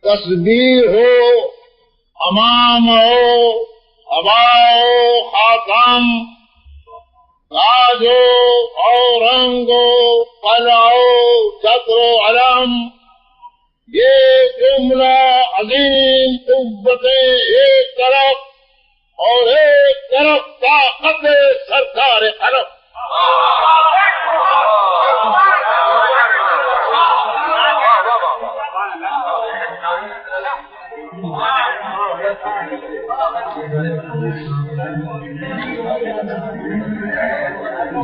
تسبیح ہو، امام ہو، ابا ہو، خاتم، تاج ہو، اور رنگ ہو، قلعہ ہو، چتر و علم، یہ جملہ عظیم قوتیں ایک طرف اور ایک طرف طاقت سرکار قلم.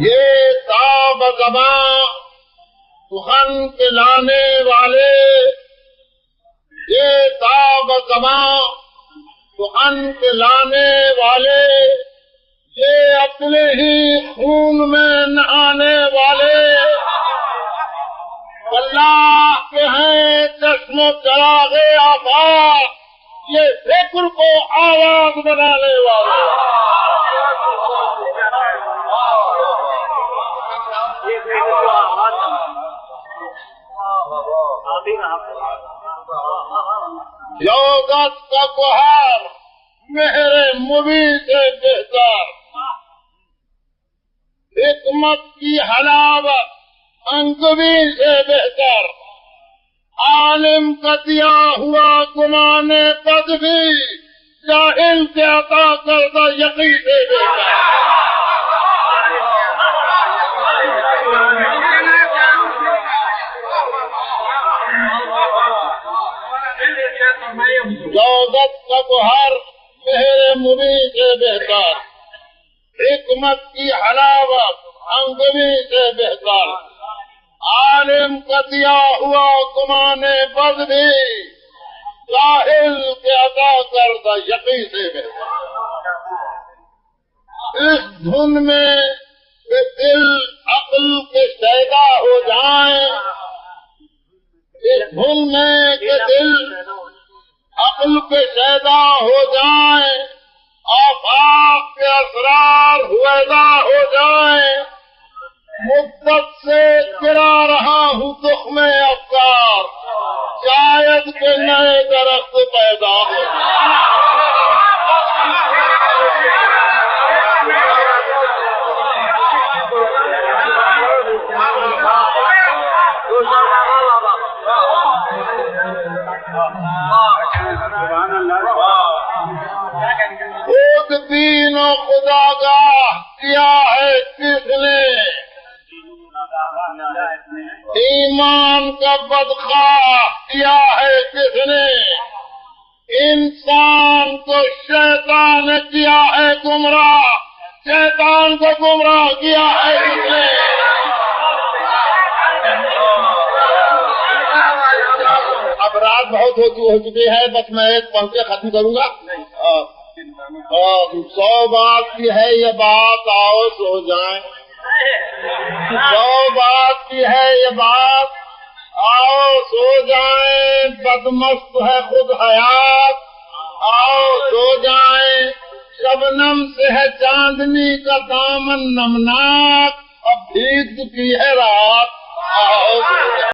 یہ تاب زباں سخن کے لانے والے، یہ تاب زباں سخن کے لانے والے، یہ اپنے ہی خون میں نہانے والے، اللہ کے ہیں چشم و چراغ آفاق، یہ فکر کو آواز بنانے والے. یوگت کا گوہر مہر مبین سے بہتر، حکمت کی حلاوت انگبی سے بہتر، عالم کا دیا ہوا گمان قد بھی جاہل کے عطا کردہ یقین سے بہتر. یوگت کا گوہر مہر مبین سے بہتر، حکمت کی حلاوت انگبی سے بہتر، عالم کا دیا ہوا گمان بد بھی جاہل کے عطا کردہ یقین سے بہتر. اس دھن میں کہ دل عقل کے شیدا ہو جائیں، اس دھن میں کہ دل عقل کے شیدا ہو جائیں، آفاق کے اسرار ہویدا ہو جائیں، مدت سے گرا رہا ہوں تخم افکار، شاید کہ نئے درخت پیدا ہو جائیں. خود دین و خدا گاہ کیا ہے کس نے، ایمان کا بدخواہ کیا ہے کس نے، انسان کو شیطان نے کیا ہے گمراہ، شیطان کو گمراہ کیا ہے کس نے. اب رات بہت ہو چکی ہے، بس میں ایک پنکھے ختم کروں گا. 100 بات کی ہے یہ بات، آؤ سو جائیں. 100 بات کی ہے یہ بات، آؤ سو جائیں. بدمست ہے خود حیات، آؤ سو جائیں. شبنم سے ہے چاندنی کا دامن نمناک، اب بھیگ چکی ہے رات، آؤ سو جائیں.